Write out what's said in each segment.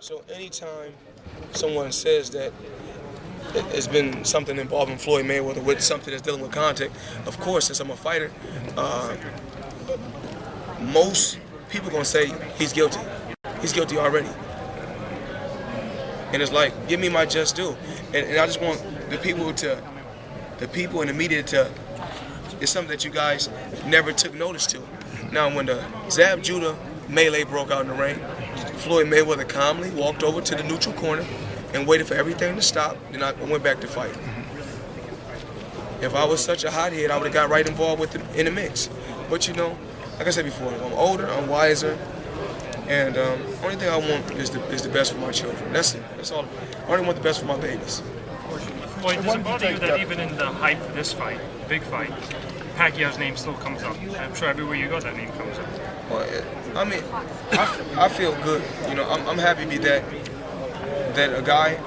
So anytime someone says that it's been something involving Floyd Mayweather with something that's dealing with contact, of course, since I'm a fighter, most people gonna say he's guilty. He's guilty already. And it's like, give me my just due. And I just want the people in the media to, it's something that you guys never took notice to. Now, when the Zab Judah melee broke out in the ring, Floyd Mayweather calmly walked over to the neutral corner and waited for everything to stop, then I went back to fight. If I was such a hothead, I would have got right involved with in the mix. But you know, like I said before, I'm older, I'm wiser, and only thing I want is the best for my children. That's it. That's all. I only want the best for my babies. Floyd, does it bother you that even in the hype of this fight, big fight, Pacquiao's name still comes up? I'm sure everywhere you go that name comes up. Well, I mean, I feel good. You know, I'm happy to be that a guy,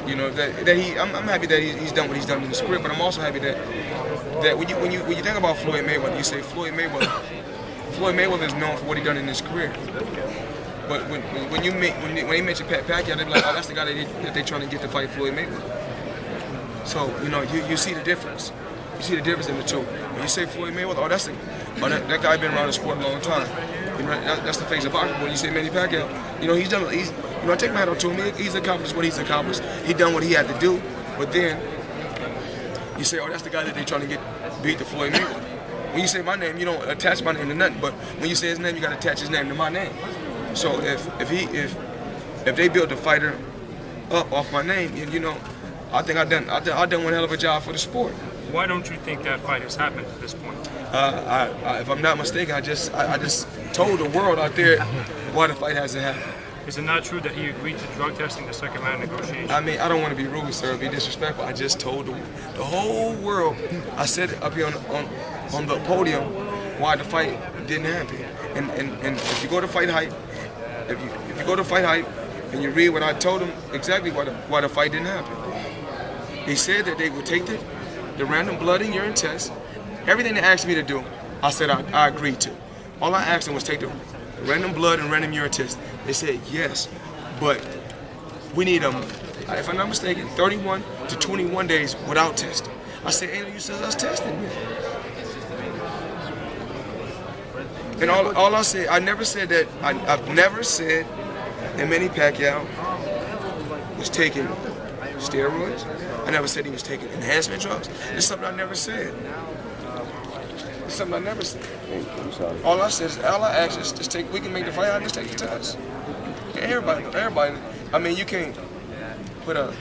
you know, that he. I'm happy that he's done what he's done in the script, but I'm also happy that when you think about Floyd Mayweather, you say Floyd Mayweather. Floyd Mayweather is known for what he done in his career. But when he mentioned Pacquiao, they be like, oh, that's the guy that they trying to get to fight Floyd Mayweather. So you know, you see the difference. You see the difference in the two. When you say Floyd Mayweather, oh, that guy been around the sport a long time. You know, that's the face of boxing. When you say Manny Pacquiao, you know, you know, I take my hat off to him. He's accomplished what he's accomplished. He done what he had to do. But then you say, oh, that's the guy that they trying to beat the Floyd Mayweather. When you say my name, you don't attach my name to nothing. But when you say his name, you got to attach his name to my name. So if they build a fighter up off my name, you know, I think I done one hell of a job for the sport. Why don't you think that fight has happened at this point? If I'm not mistaken, I just told the world out there why the fight hasn't happened. Is it not true that he agreed to drug testing the second round negotiation? I mean, I don't want to be rude, sir, be disrespectful. I just told the whole world. I said it up here on the podium why the fight didn't happen. And if you go to Fight Hype, if you go to Fight Hype and you read what I told them exactly why the fight didn't happen. They said that they would take the random blood and urine test. Everything they asked me to do, I said I agreed to. All I asked them was take the random blood and random urine test. They said yes, but we need if I'm not mistaken, 31 to 21 days without testing. I said, ain't no use us testing, man. And all I said, I've never said that Manny Pacquiao was taking steroids. I never said he was taking enhancement drugs. It's something I never said. It's something I never said. All I asked is just we can make the fight out, just take the test. And everybody, I mean, you can't put a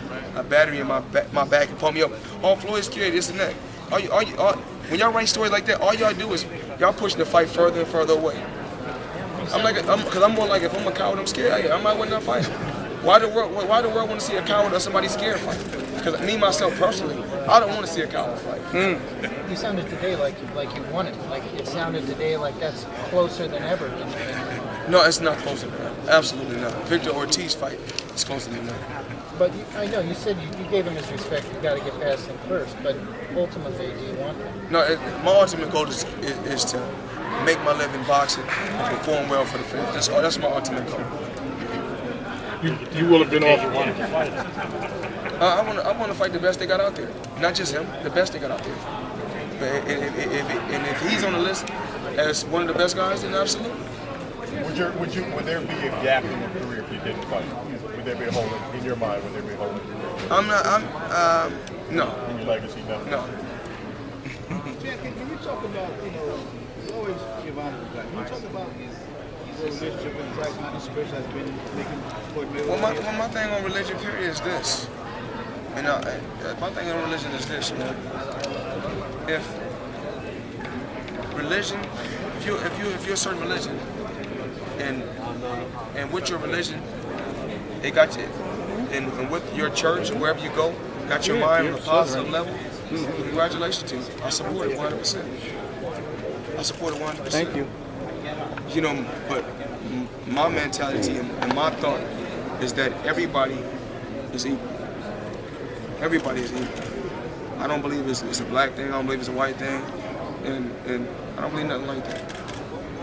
battery in my back and pump me up. Oh, Floyd's scared, this and that. When y'all write stories like that, all y'all do is y'all pushing the fight further and further away. Because I'm more like, if I'm a coward, I'm scared. I'm not winning that fight. Why the world want to see a coward or somebody scared fight? Because me, myself, personally, I don't want to see a coward fight. You sounded today like you won it. Like it sounded today like that's closer than ever. No, it's not closer than that. Absolutely not. Victor Ortiz fight is closer than that. But I know you said you gave him his respect. You got to get past him first. But ultimately, do you want him? No, my ultimate goal is to make my living boxing and perform well for the fans. That's my ultimate goal. You will have been off. I want to fight the best they got out there. Not just him, the best they got out there. And if he's on the list as one of the best guys, then absolutely. Would there be a gap in your career if you didn't fight? Would there be a hole in your mind? Would there be a hole in your career? No. In your legacy, no. No. Jack, can you talk about, you always give honor to God. Can you talk about your relationship with Christ, not especially has been making Floyd Mayweather? Well, my thing on religion, period, is this. You know, my thing on religion is this, man. If you're a certain religion, and with your religion, it got you, and with your church, wherever you go, got your mind on a positive level, congratulations to you. I support it 100%. I support it 100%. Thank you. You know, but my mentality and my thought is that everybody is equal. Everybody is equal. I don't believe it's a black thing. I don't believe it's a white thing, and I don't believe nothing like that.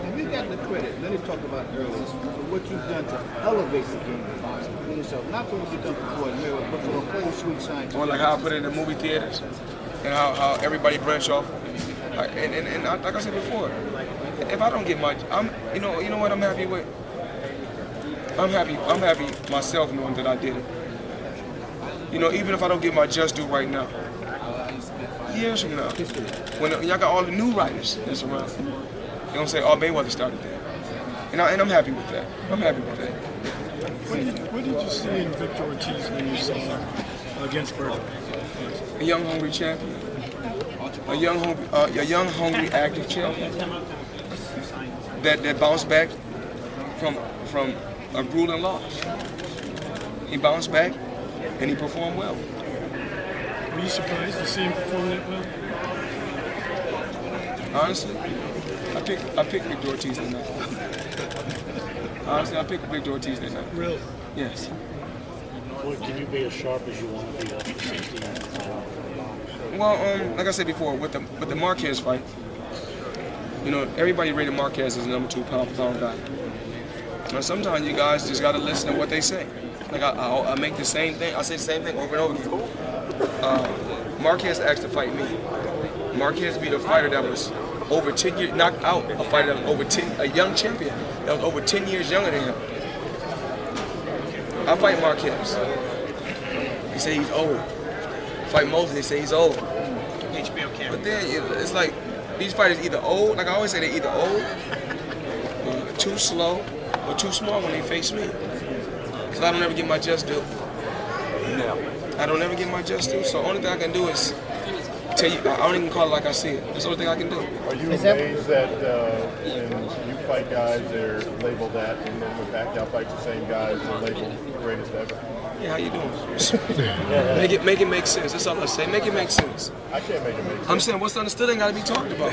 Have you got the credit? Let me talk about earlier. For what you've done to elevate the game of boxing for yourself, not for what you've done for Floyd Mayweather, but for the whole sweet science. Or like how I put it in the movie theaters, and how everybody branch off. And like I said before, if I don't get my, you know what I'm happy with. I'm happy myself knowing that I did it. You know, even if I don't get my just due right now, years from now, when y'all got all the new writers that's around, they're gonna say, "Oh, Mayweather started that," and I'm happy with that. I'm happy with that. What did you see in Victor Ortiz when you saw him against Burton? A young, hungry champion. A young, hungry, active champion that bounced back from a grueling loss. He bounced back and he performed well. Were you surprised to see him perform that well? Honestly, I picked Victor Ortiz that night. Honestly, I picked Victor Ortiz that night. Really? Yes. Floyd, can you be as sharp as you want to be after 16? Well, like I said before, with the Marquez fight, you know, everybody rated Marquez as the number 2 pound-for-pound guy. Now, sometimes you guys just got to listen to what they say. Like I make the same thing. I say the same thing over and over again. Marquez asked to fight me. Marquez beat a fighter that was over 10 years, knocked out a fighter that was over 10, a young champion that was over 10 years younger than him. I fight Marquez. He say he's old. Fight Mosley, they say he's old. But then it's like these fighters either old, like I always say, they're either old, or too slow, or too small when they face me. Because I don't ever get my just due. I don't ever get my just due. So the only thing I can do is tell you, I don't even call it like I see it. That's the only thing I can do. Are you amazed that when you fight guys, they're labeled that, and then when Pacquiao fights the same guys, they're labeled greatest ever? Yeah, how you doing? Make it make sense. That's all I say. Make it make sense. I can't make it make sense. I'm saying what's understood ain't got to be talked about.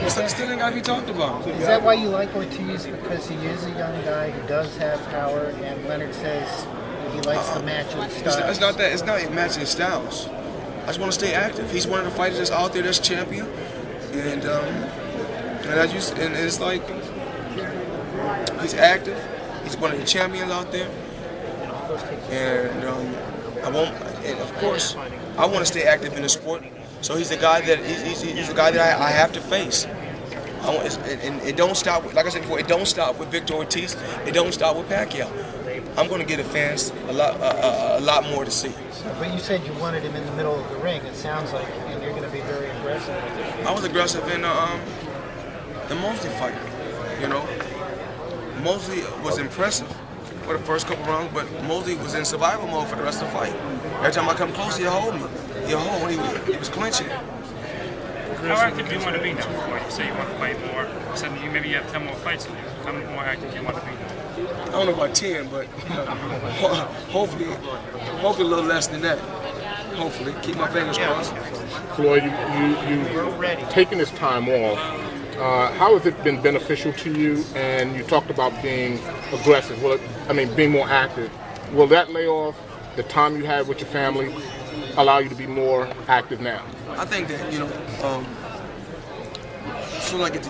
What's understood ain't got to be talked about. Is that why you like Ortiz? Because he is a young guy who does have power, and Leonard says he likes the matching styles. It's not that. It's not matching styles. I just want to stay active. He's one of the fighters that's out there that's champion, and it's like he's active. He's one of the champions out there. And and of course, I want to stay active in the sport. So he's the guy that he's the guy that I have to face. And it don't stop with, like I said before, it don't stop with Victor Ortiz. It don't stop with Pacquiao. I'm going to give the fans a lot more to see. But you said you wanted him in the middle of the ring. It sounds like, and you're going to be very aggressive. I was aggressive in the Mosley fight. You know, Mosley was impressive for the first couple rounds, but Mosley was in survival mode for the rest of the fight. Every time I come close, he'll hold me. He'll hold me. He was clinching. How active do you want to be now? Floyd? You say you want to fight more. Suddenly maybe you have 10 more fights in you. How more active do you want to be now? I don't know about 10, but hopefully a little less than that. Hopefully. Keep my fingers crossed. Floyd, you've taken this time off. How has it been beneficial to you? And you talked about being aggressive. Being more active. Will that layoff, the time you had with your family, allow you to be more active now? I think that, as soon as I get to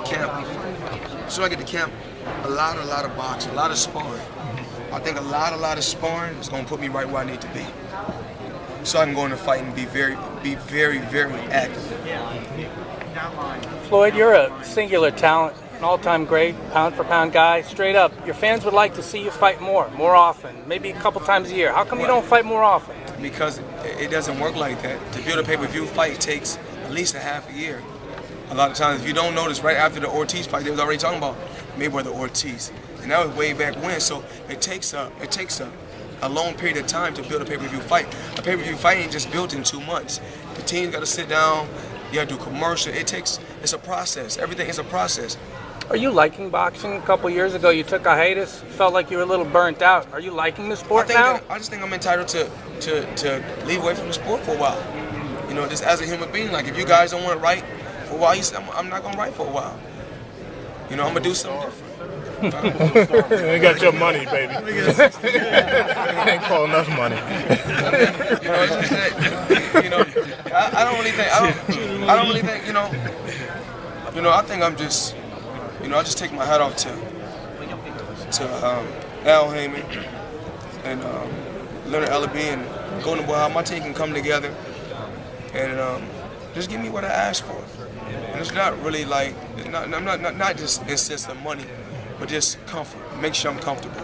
camp, a lot of boxing, a lot of sparring. I think a lot of sparring is going to put me right where I need to be. So I can go in the fight and be very, very active. Floyd, you're a singular talent, an all-time great, pound-for-pound guy. Straight up, your fans would like to see you fight more often, maybe a couple times a year. How come you don't fight more often? Because it doesn't work like that. To build a pay-per-view fight takes at least a half a year. A lot of times, if you don't notice, right after the Ortiz fight, they was already talking about Mayweather Ortiz, and that was way back when. So it takes a long period of time to build a pay-per-view fight. A pay-per-view fight ain't just built in 2 months. The team's got to sit down. You got to do commercial. It's a process. Everything is a process. Are you liking boxing? A couple years ago, you took a hiatus. Felt like you were a little burnt out. Are you liking the sport now? I just think I'm entitled to leave away from the sport for a while. You know, just as a human being. Like, if you guys don't want to write for a while, I'm not gonna write for a while. You know, I'm gonna do something different. You got your money, baby. Ain't called enough money. You know, it's just that, you know, I don't really think, I think I'm just, you know, I just take my hat off to Al Heyman and Leonard Ellaby and Golden Boy, how my team can come together and just give me what I asked for. And it's not really like, not just in sense of money, but just comfort. Make sure I'm comfortable.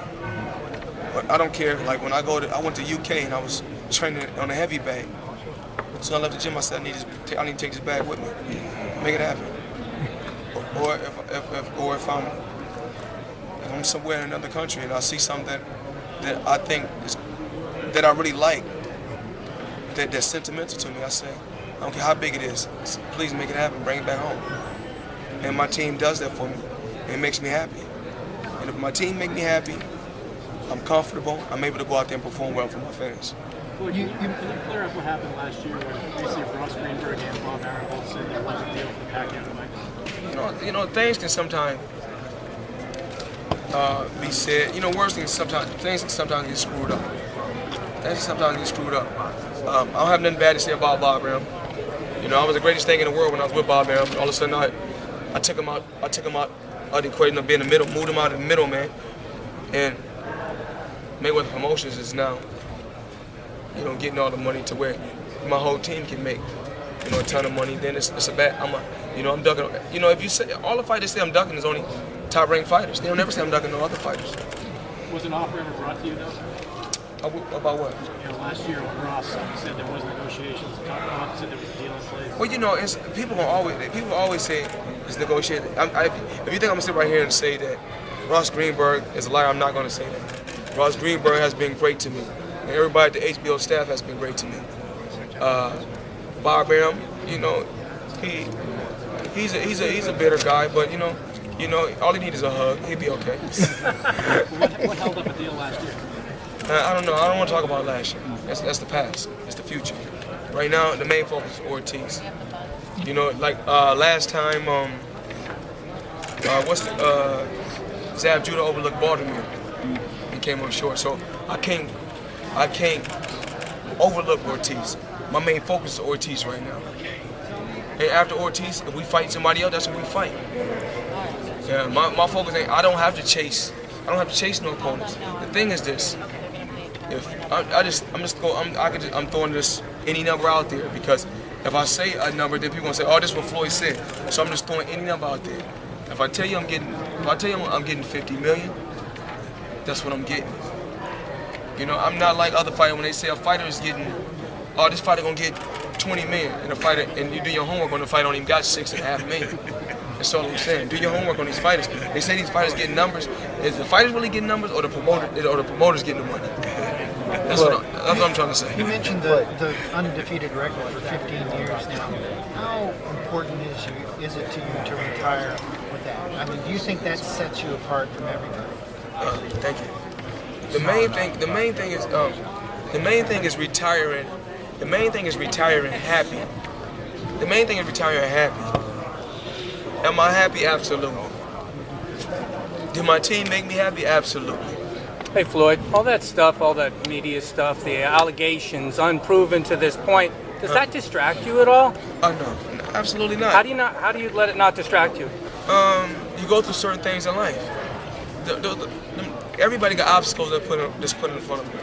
But I don't care. Like when I went to UK and I was training on a heavy bag. So I left the gym. I said I need to take this bag with me. Make it happen. Or if I'm somewhere in another country and I see something that I think that I really like, that's sentimental to me, I say, I don't care how big it is, please make it happen, bring it back home. And my team does that for me. It makes me happy. And if my team make me happy, I'm comfortable, I'm able to go out there and perform well for my fans. Well, can you clear up what happened last year when basically Ross Greenberg and Bob Arum both said there was a deal for Pacquiao to Mike? You know, things can sometimes be said. You know, worse things can sometimes get screwed up. Things sometimes get screwed up. I don't have nothing bad to say about Bob Arum. You know, I was the greatest thing in the world when I was with Bob Arum. All of a sudden, I took him out of the equation of being in the middle, moved him out of the middle, man. And Mayweather Promotions is now, you know, getting all the money to where my whole team can make, you know, a ton of money. Then it's a bad. I'm ducking. You know, if you say all the fighters say I'm ducking is only top-ranked fighters. They don't never say I'm ducking no other fighters. Was an offer ever brought to you though? About what? You know, last year with Ross, you said there was negotiations. Bob said there was a deal in place. Well, you know, people always say it's negotiated. If you think I'm gonna sit right here and say that Ross Greenberg is a liar, I'm not gonna say that. Ross Greenberg has been great to me, and everybody at the HBO staff has been great to me. Bob Arum, you know, he's a bitter guy, but you know, all he needs is a hug. He'll be okay. What held up a deal last year? I don't know. I don't want to talk about last year. That's the past. It's the future. Right now, the main focus is Ortiz. You know, like last time, Zab Judah overlooked Baltimore and came up short. So I can't overlook Ortiz. My main focus is Ortiz right now. And after Ortiz, if we fight somebody else, that's what we fight. Yeah, my focus ain't. I don't have to chase no opponents. The thing is this. I'm throwing this any number out there because if I say a number, then people gonna say, "Oh, this is what Floyd said." So I'm just throwing any number out there. If I tell you I'm getting 50 million, that's what I'm getting. You know, I'm not like other fighters when they say a fighter is getting, "Oh, this fighter gonna get 20 million," and you do your homework on the fighter, don't even got 6.5 million. That's all I'm saying. Do your homework on these fighters. They say these fighters getting numbers. Is the fighters really getting numbers, or the promoters getting the money? That's what I'm trying to say. You mentioned the undefeated record for 15 years now. How important is it to you to retire with that? I mean, do you think that sets you apart from everybody? Thank you. The main thing is retiring. The main thing is retiring happy. The main thing is retiring happy. Am I happy? Absolutely. Did my team make me happy? Absolutely. Hey Floyd, all that stuff, all that media stuff, the allegations unproven to this point, does that distract you at all? No, absolutely not. How do you let it not distract you? You go through certain things in life. Everybody got obstacles that's put in front of them.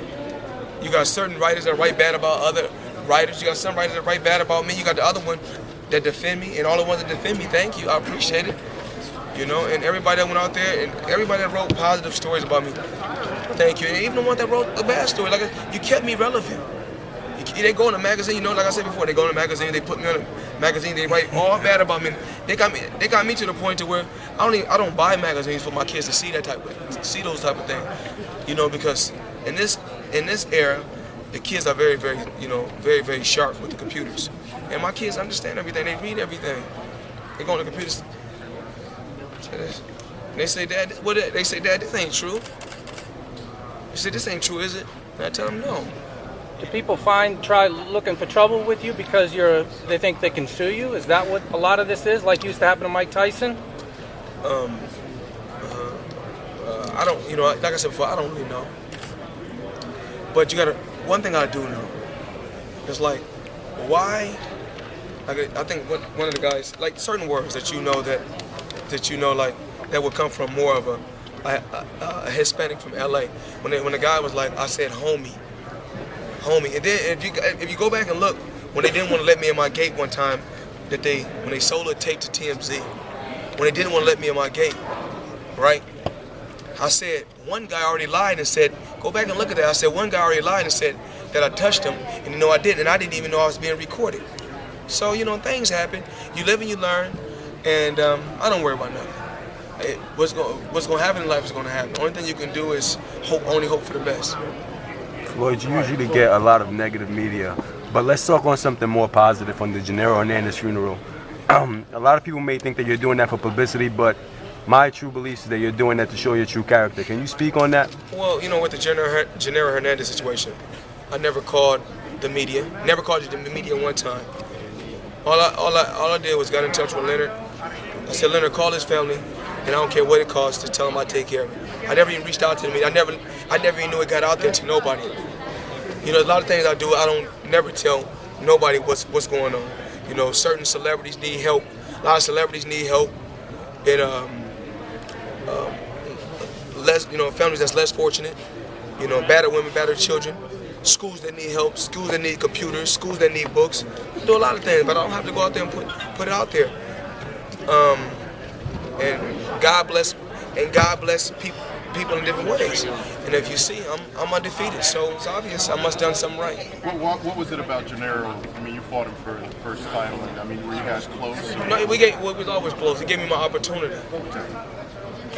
You got certain writers that write bad about other writers. You got some writers that write bad about me. You got the other one that defend me, and all the ones that defend me, thank you, I appreciate it. You know, and everybody that went out there, and everybody that wrote positive stories about me, thank you. And even the one that wrote a bad story, like you kept me relevant. They go in a magazine, you know, like I said before, they go in a magazine, they put me on a magazine, they write all bad about me. They got me to the point to where I don't buy magazines for my kids to see those type of things. You know, because in this era, the kids are very, very, you know, very, very sharp with the computers. And my kids understand everything, they read everything. They go on the computers. They say, Dad, this ain't true. I said, this ain't true, is it? And I tell them, no. Do people try looking for trouble with you because they think they can sue you? Is that what a lot of this is, like used to happen to Mike Tyson? I don't, you know, like I said before, I don't really know. But one thing I do know, is like, why, like I think one of the guys, like certain words that you know, like, that would come from more of a Hispanic from LA. When the guy was like, I said homie. And then if you go back and look, when they didn't want to let me in my gate one time, when they sold a tape to TMZ, when they didn't want to let me in my gate, right? I said, one guy already lied and said, go back and look at that. I said, one guy already lied and said that I touched him, and I didn't, and I didn't even know I was being recorded. So, things happen. You live and you learn, and I don't worry about nothing. What's going to happen in life is going to happen. The only thing you can do is only hope for the best. Floyd, you usually get a lot of negative media, but let's talk on something more positive on the Gennaro Hernandez funeral. A lot of people may think that you're doing that for publicity, but my true belief is that you're doing that to show your true character. Can you speak on that? Well, with the Gennaro Hernandez situation, I never called the media, the media one time. All I did was got in touch with Leonard. I said, Leonard, call his family, and I don't care what it costs to tell them I take care of it. I never even reached out to the media. I never even knew it got out there to nobody. A lot of things I do, I don't never tell nobody what's going on. Certain celebrities need help. A lot of celebrities need help. And families that's less fortunate. Battered women, battered children. Schools that need help, schools that need computers, schools that need books. I do a lot of things, but I don't have to go out there and put it out there. And God bless people in different ways. And if you see, I'm undefeated, so it's obvious I must have done something right. What was it about Gennaro? You fought him for the first title. Were you guys close? No, we was always close. He gave me my opportunity.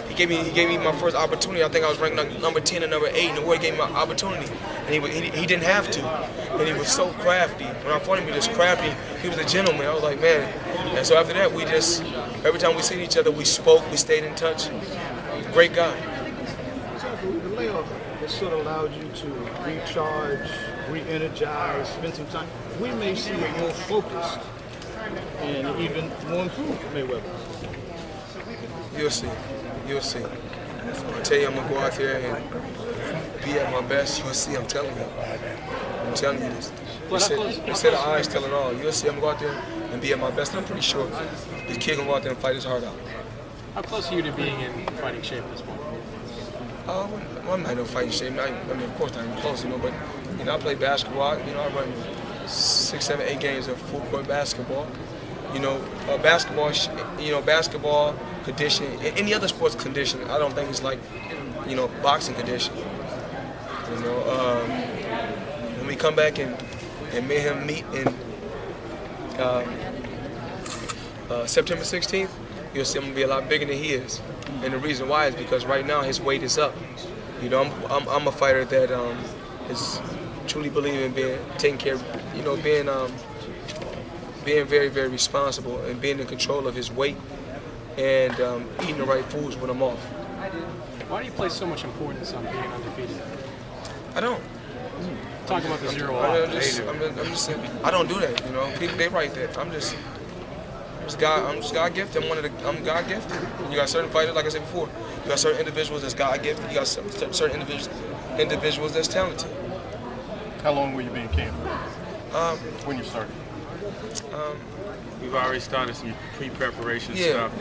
He gave me my first opportunity. I think I was ranked like number 10 and number 8 in the world. He gave me my opportunity, and he didn't have to. And he was so crafty. When I fought him, he was just crafty. He was a gentleman. I was like, man. And so after that, every time we seen each other, we spoke, we stayed in touch. Great guy. The layoff has sort of allowed you to recharge, re-energize, spend some time. We may see a more focused and even more improved Mayweather. You'll see. You'll see. I tell you, I'm gonna go out there and be at my best. You'll see. I'm telling you. I'm telling you this. Instead of eyes tell it all. You'll see. I'm gonna go out there and be at my best. And I'm pretty sure this kid gonna go out there and fight his heart out. How close are you to being in fighting shape at this point? I'm not in no fighting shape. Of course, not even close, but I play basketball. I run 6, 7, 8 games of full court basketball. Basketball condition, any other sports condition, I don't think it's like, boxing condition. When we come back and me and him meet in September 16th, you'll see him gonna be a lot bigger than he is. And the reason why is because right now his weight is up. I'm a fighter that is truly believing in being taken care of, being very, very responsible and being in control of his weight and eating the right foods when I'm off. Why do you place so much importance on being undefeated? I don't. Talk about the 0 I'm just saying, I don't do that. People, they write that. I'm just God gifted. I'm God gifted. You got certain fighters, like I said before. You got certain individuals that's God gifted. You got certain individuals that's talented. How long will you be in camp? When you started? We've already started some pre-preparation stuff.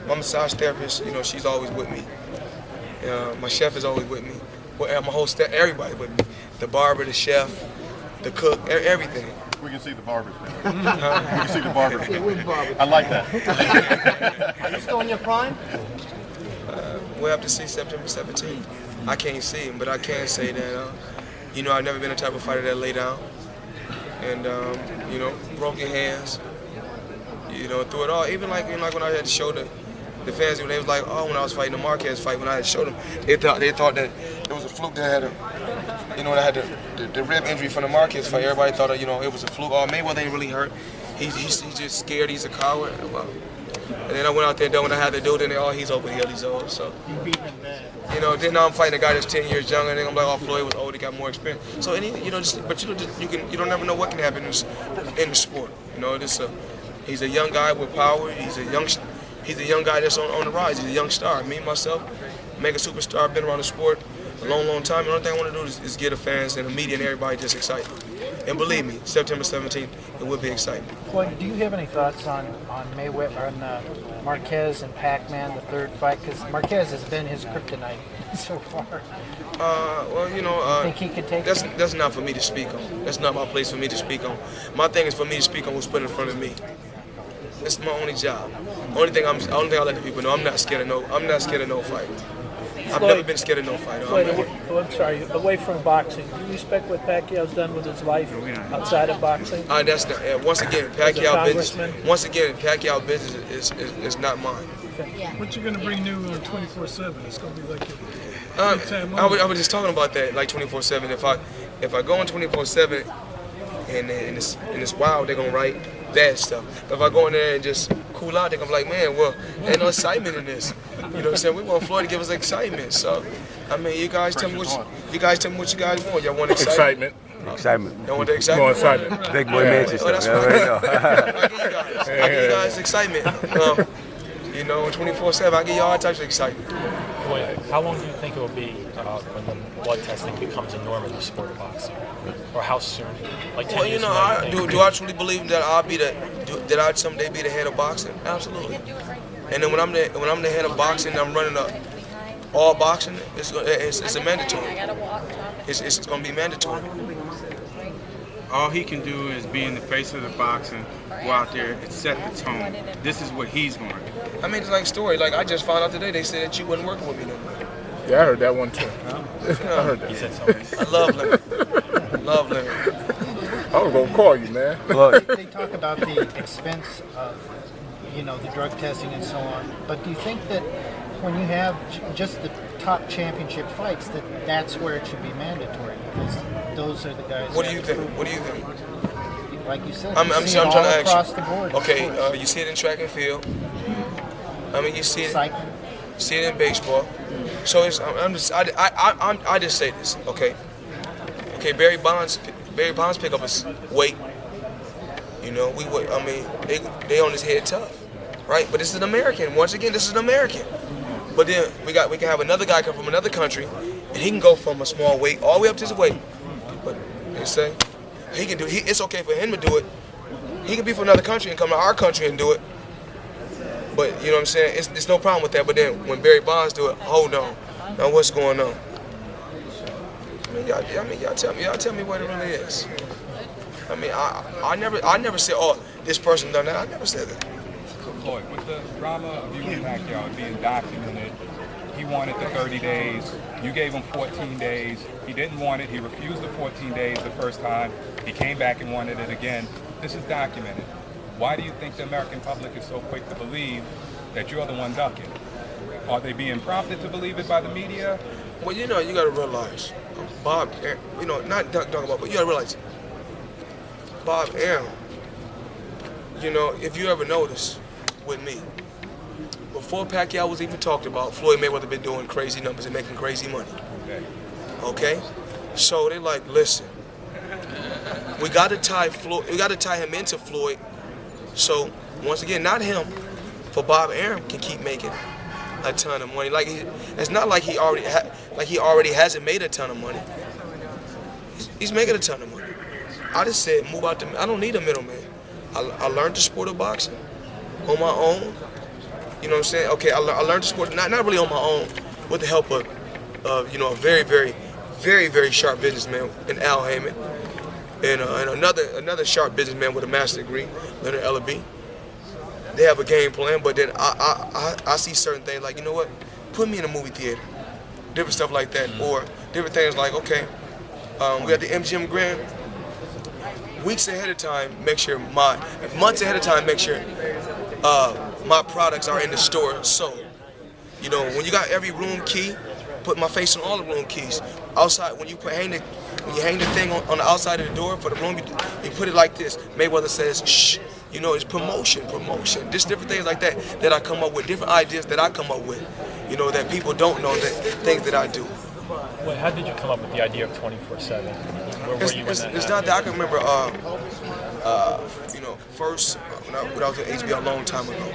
My massage therapist, she's always with me. My chef is always with me. My whole staff, everybody with me. The barber, the chef, the cook, everything. We can see the barbers now. We can see the barbers. I like that. Are you still in your prime? We'll have to see September 17th. I can't see him, but I can say that, I've never been the type of fighter that lay down. And, broken hands, through it all. Even like when I had to show the fans, they was like, oh, when I was fighting the Marquez fight, when I had showed them, they thought that it was a fluke that had the rib injury from the Marquez fight. Everybody thought, it was a fluke. Oh, Mayweather ain't really hurt. He's just scared. He's a coward. Well, and then I went out there and done what I had to do. Then he's overhealed. He's old. So, then now I'm fighting a guy that's 10 years younger. And then I'm like, oh, Floyd was old. He got more experience. So, you don't never know what can happen in the sport. He's a young guy with power. He's a young guy that's on the rise. He's a young star. Me, myself, mega superstar. I've been around the sport a long, long time. The only thing I want to do is get the fans and the media and everybody just excited. And believe me, September 17th, it will be exciting. Floyd, do you have any thoughts on Mayweather, on Marquez and Pac-Man, the third fight? Because Marquez has been his kryptonite so far. Well, you know, think he could take that's not for me to speak on. That's not my place for me to speak on. My thing is for me to speak on what's put in front of me. It's my only job. Only thing I let the people know, I'm not scared of no fight. I've never been scared of no fight. I'm sorry. Away from boxing, do you respect what Pacquiao's done with his life outside of boxing? That's not. Once again, Pacquiao business. Once again, Pacquiao business is not mine. What you gonna bring new on 24/7? It's gonna be like I was just talking about that, like 24/7. If I go on 24/7 and it's wild, they're gonna write bad stuff. But if I go in there and just cool out, they're gonna be like, man, well, ain't no excitement in this. You know what I'm saying? We want Floyd to give us excitement. So, I mean, you guys tell me what you guys want. Y'all want excitement? Excitement. Y'all want the excitement? More excitement. Big boy Manchester. Oh, that's right. I give you guys excitement. You know, 24/7, I give y'all all types of excitement. Floyd, how long do you think it will be when the blood testing becomes a norm in the sport of boxing? Or how soon? Like 10 well, you years know, do I truly believe that I'd someday be the head of boxing? Absolutely. And then when I'm the head of boxing, I'm running all boxing. It's a mandatory. It's going to be mandatory. All he can do is be in the face of the boxing, go out there and set the tone. This is what he's going to do. I mean, it's like a story. Like, I just found out today, they said that you wasn't working with me no more. Yeah, I heard that one too. I heard that. He said something. I love Larry. Love Larry. I was going to call you, man. They talk about the expense of, you know, the drug testing and so on. But do you think that when you have just the top championship fights, that's where it should be mandatory? Because those are the guys. What do you think? What do you think? Like you said, I'm you trying see it all to ask across you. the board. Okay, you see it in track and field. I mean, you see it. Cycling. See it in baseball. So I just say this. Okay. Okay, Barry Bonds pick up his weight. You know, they on his head tough, right? But this is an American. Once again, this is an American. But then we can have another guy come from another country, and he can go from a small weight all the way up to his weight. But they say he can do. It's okay for him to do it. He can be from another country and come to our country and do it. But you know what I'm saying? It's no problem with that. But then when Barry Bonds do it, hold on. Now what's going on? Y'all tell me what it really is. I mean, I never said, oh, this person done that. I never said that. Floyd, with the drama of you and Pacquiao being documented, he wanted the 30 days. You gave him 14 days. He didn't want it. He refused the 14 days the first time. He came back and wanted it again. This is documented. Why do you think the American public is so quick to believe that you're the one ducking? Are they being prompted to believe it by the media? Well, you know, you got to realize, Bob, you know, not talking about, but you got to realize, Bob Arum, you know, if you ever notice with me, before Pacquiao was even talked about, Floyd Mayweather been doing crazy numbers and making crazy money. Okay? So they like, listen, we got to tie him into Floyd. So once again, not him, for Bob Arum can keep making a ton of money. Like it's not like he already hasn't made a ton of money. He's making a ton of money. I just said move out I don't need a middleman. I learned the sport of boxing on my own. You know what I'm saying? Okay, I learned the sport not really on my own, with the help of you know, a very, very, very, very sharp businessman in Al Heyman, and another sharp businessman with a master's degree, Leonard Ellaby. They have a game plan, but then I see certain things like, you know what, put me in a movie theater, different stuff like that, or different things like, okay, we got the MGM Grand. Weeks ahead of time, months ahead of time, make sure my products are in the store. So, you know, when you got every room key, put my face on all the room keys. Outside, when you hang the thing on the outside of the door for the room, you put it like this. Mayweather says, shh. You know, it's promotion. Just different things like that I come up with, different ideas that I come up with. You know, that people don't know, things that I do. Well, how did you come up with the idea of 24/7? Where were you when that it's not that I can remember. You know, first when I was at HBO a long time ago,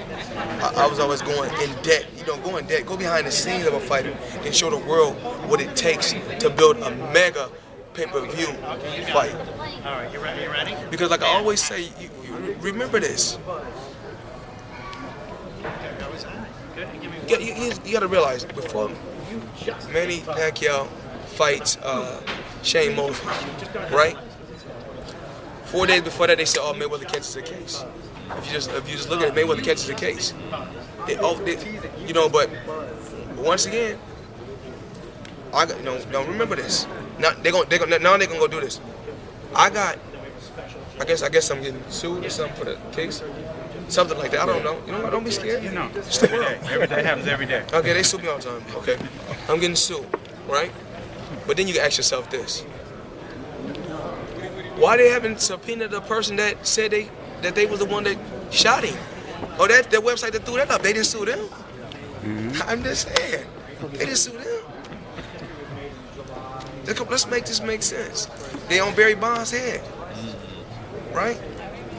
I was always going in debt. You know, go in debt, go behind the scenes of a fighter, and show the world what it takes to build a mega pay-per-view fight. All right, you ready? Because like I always say, you remember this. You got to realize, before Manny Pacquiao fights Shane Mosley, right? 4 days before that, they said, "Oh, Mayweather catches a case." If you just look at it, Mayweather catches a case. You know, but once again, remember this. Now they're gonna go do this. I guess I'm getting sued or something for the case. Something like that. I don't know. You know what? Don't be scared. You know, every day happens every day. Okay, they sue me all the time. Okay, I'm getting sued, right? But then you can ask yourself this: why they haven't subpoenaed the person that said that they was the one that shot him? Or that website that threw that up? They didn't sue them. I'm just saying, they didn't sue them. Let's make this make sense. They on Barry Bonds' head, right?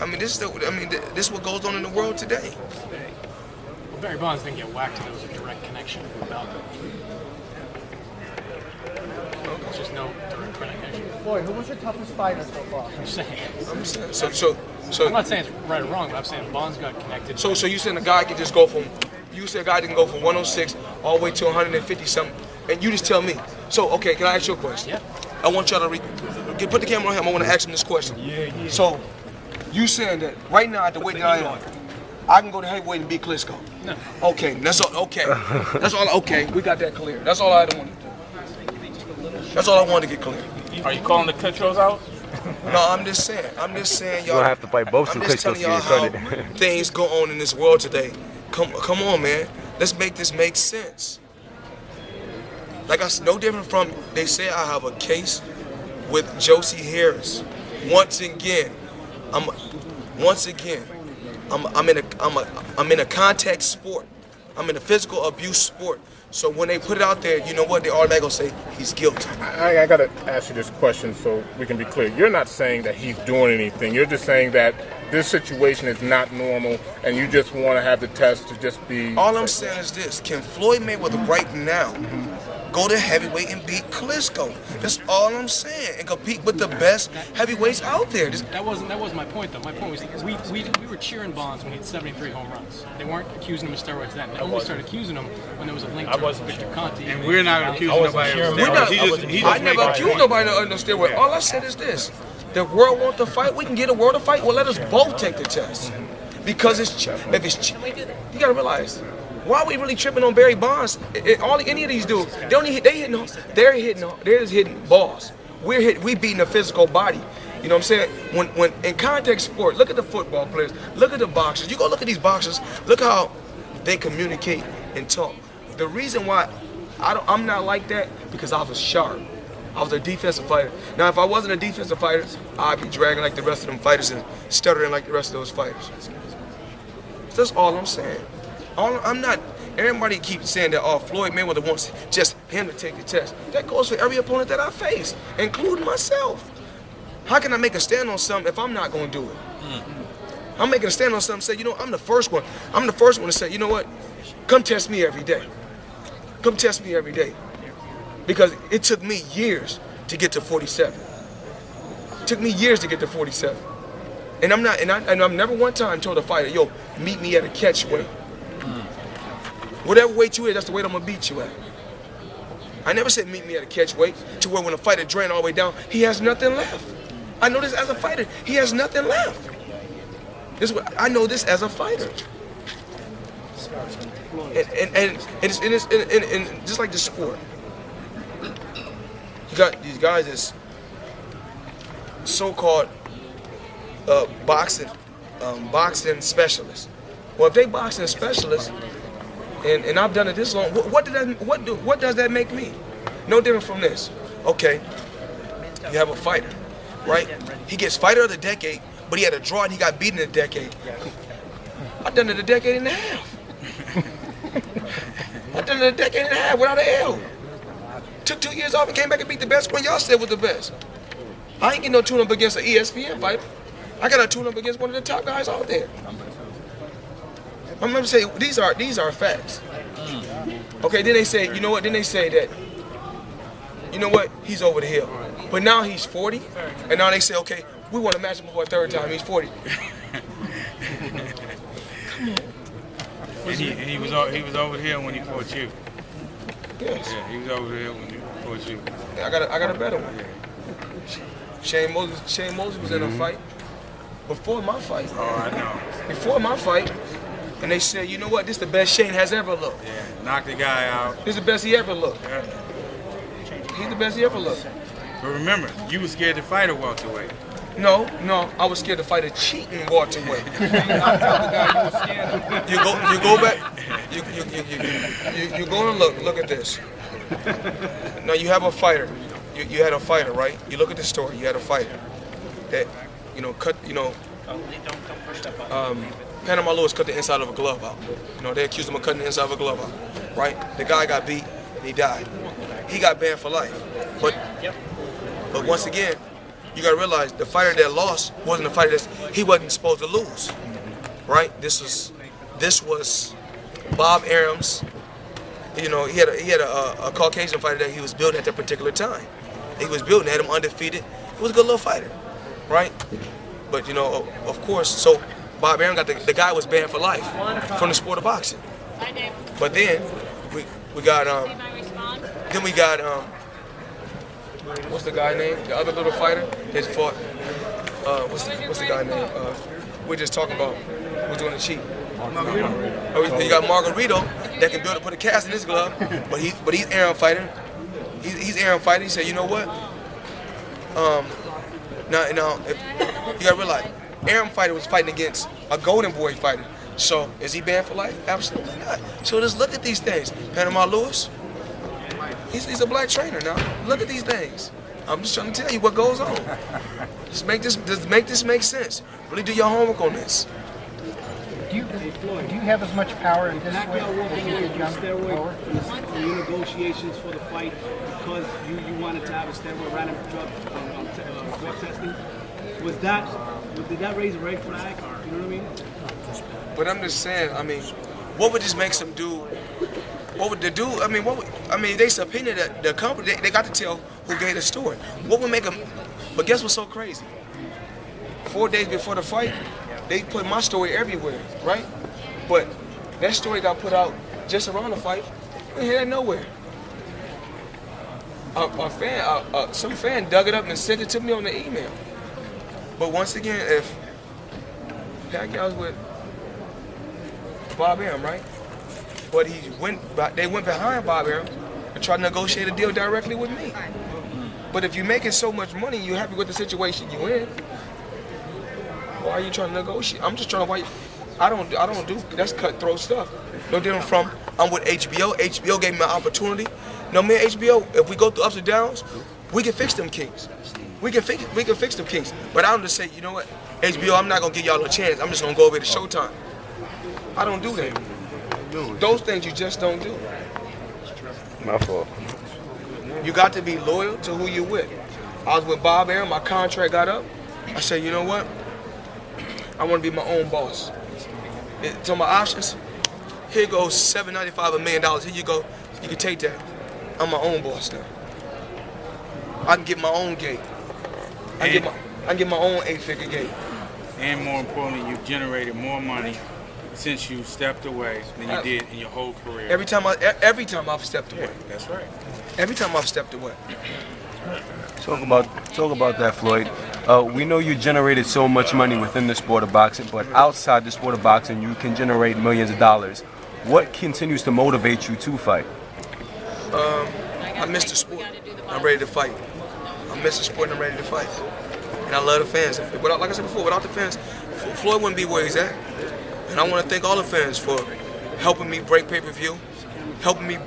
I mean, this is what goes on in the world today. Well, Barry Bonds didn't get whacked, and there was a direct connection with Malcolm. There's just no direct connection. Floyd, who was your toughest fighter so far? I'm saying. So I'm not saying it's right or wrong, but I'm saying Bonds got connected. So you saying a guy could just go from, you said a guy can go from 106 all the way to 150 something, and you just tell me. So okay, can I ask you a question? Yeah. I want y'all to put the camera on him. I want to ask him this question. Yeah. So you saying that right now at the weight that I am, I can go to heavyweight and beat Klitschko? No. Okay, that's all. Okay, that's all. Okay, we got that clear. That's all I wanted to do. That's all I wanted to get clear. Are you calling the Klitschkos out? No, I'm just saying, y'all. You're gonna have to fight both I'm some just Klitschkos telling to y'all get how credit. things go on in this world today. Come on, man. Let's make this make sense. Like I said, no different from, they say I have a case with Josie Harris. Once again, I'm in a contact sport. I'm in a physical abuse sport. So when they put it out there, you know what? They automatically gonna say he's guilty. I gotta ask you this question so we can be clear. You're not saying that he's doing anything. You're just saying that this situation is not normal, and you just want to have the test to just be. All I'm saying is this: can Floyd Mayweather right now go to heavyweight and beat Klitschko? That's all I'm saying, and compete with the best heavyweights out there. That wasn't my point though. My point was we were cheering Bonds when he had 73 home runs. They weren't accusing him of steroids then. They only started accusing him when there was a link to Victor Conti. And we're not accusing nobody of steroids. I never accused nobody of steroids. All I said is this: the world wants to fight. We can get a world to fight. Well, let us both take the test. Because you gotta realize, why are we really tripping on Barry Bonds? Any of these dudes, they're hitting balls. We beating a physical body. You know what I'm saying? When in contact sport, look at the football players, look at the boxers. You go look at these boxers, look how they communicate and talk. The reason why I'm not like that, because I was sharp. I was a defensive fighter. Now, if I wasn't a defensive fighter, I'd be dragging like the rest of them fighters and stuttering like the rest of those fighters. That's all I'm saying. I'm not. Everybody keeps saying that, oh, Floyd Mayweather wants just him to take the test. That goes for every opponent that I face, including myself. How can I make a stand on something if I'm not going to do it? I'm making a stand on something. Say, you know, I'm the first one. I'm the first one to say, you know what? Come test me every day. Come test me every day. Because it took me years to get to 47. It took me years to get to 47. And I've never one time told a fighter, yo, meet me at a catch weight. Whatever weight you is, that's the weight I'm gonna beat you at. I never said meet me at a catch weight to where when a fighter drains all the way down, he has nothing left. I know this as a fighter, he has nothing left. I know this as a fighter. And it's just like the sport. You got these guys that's so-called boxing specialists. Well, if they boxing specialists, and I've done it this long, what does that make me? No different from this. Okay, you have a fighter, right? He gets fighter of the decade, but he had a draw and he got beaten in a decade. I've done it a decade and a half. I've done it a decade and a half without an L. Took 2 years off and came back and beat the best one y'all said was the best. I ain't getting no tune-up against an ESPN fighter. I got a tune-up against one of the top guys out there. I'm gonna say these are facts. Okay, then they say, you know what? Then they say that you know what, he's over the hill. But now he's 40, and now they say, okay, we want to match him for a third time. He's 40. And he was over the hill when he fought you. Yes. Yeah, he was over the hill when he fought you. Yeah, I got a better one. Shane Moses was in a fight before my fight. Oh, I know. Before my fight, and they said, you know what, this is the best Shane has ever looked. Yeah, knocked the guy out. This is the best he ever looked. Yeah. He's the best he ever looked. But remember, you were scared to fight a welterweight. No, I was scared to fight a cheating welterweight. You go back. You go and look at this. Now you have a fighter. You had a fighter, right? You look at the story. You had a fighter that, Panama Lewis cut the inside of a glove out. They accused him of cutting the inside of a glove out, right? The guy got beat and he died. He got banned for life. But once again, you gotta realize the fighter that lost wasn't a fighter he wasn't supposed to lose, right? This was Bob Arum's. He had a Caucasian fighter that he was building at that particular time. He was building, had him undefeated. He was a good little fighter, right? But of course, so Bob Arum the guy was banned for life from the sport of boxing. But then we got what's the guy name? The other little fighter that fought. What's the guy name? We're just talking about who's doing the cheat. You got Margarito that can put a cast in his glove, but he's Arum fighter. He's Arum fighter. He said, you know what? Now if you gotta realize, Arum fighter was fighting against a Golden Boy fighter. So is he banned for life? Absolutely not. So just look at these things. Panama Lewis. He's a black trainer now. Look at these things. I'm just trying to tell you what goes on. Just make this make sense. Really do your homework on this. Do you have as much power in this way as you did younger? For your negotiations for the fight, because you wanted to have a steroid random drug testing, did that raise a red flag? You know what I mean? But I'm just saying, what would this make them do? What would they do? They subpoenaed the company. They got to tell who gave the story. What would make them? But guess what's so crazy? 4 days before the fight, they put my story everywhere, right? But that story got put out just around the fight. We didn't hear that nowhere. Some fan dug it up and sent it to me on the email. But once again, if Pacquiao's with Bob Arum, right? But they went behind Bob Arum and tried to negotiate a deal directly with me. But if you're making so much money, you're happy with the situation you're in, why are you trying to negotiate? I'm just trying to I don't do that's cutthroat stuff. No different from I'm with HBO. HBO gave me an opportunity. No, me and HBO, if we go through ups and downs, we can fix them kinks. We can fix them kinks. But I don't just say, you know what, HBO, I'm not gonna give y'all a chance. I'm just gonna go over to Showtime. I don't do that. Those things you just don't do. My fault. You got to be loyal to who you're with. I was with Bob Arum, my contract got up. I said, you know what? I want to be my own boss. So my options, here goes $795, $1 million. Here you go. You can take that. I'm my own boss now. I can get my own gate. I can get my own 8-figure gate. And more importantly, you've generated more money since you stepped away than you did in your whole career. Every time I've stepped away. Yeah, that's right. Every time I've stepped away. Talk about that, Floyd. We know you generated so much money within the sport of boxing, but outside the sport of boxing, you can generate millions of dollars. What continues to motivate you to fight? I miss the sport. I'm ready to fight. I miss the sport and I'm ready to fight. And I love the fans. Like I said before, without the fans, Floyd wouldn't be where he's at. And I want to thank all the fans for helping me break pay-per-view, helping me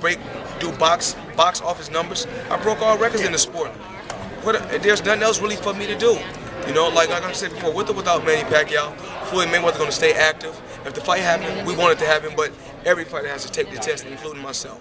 do box office numbers. I broke all records in the sport. There's nothing else really for me to do. Like I said before, with or without Manny Pacquiao, Floyd Mayweather's going to stay active. If the fight happened, we want it to happen, but every fighter has to take the test, including myself.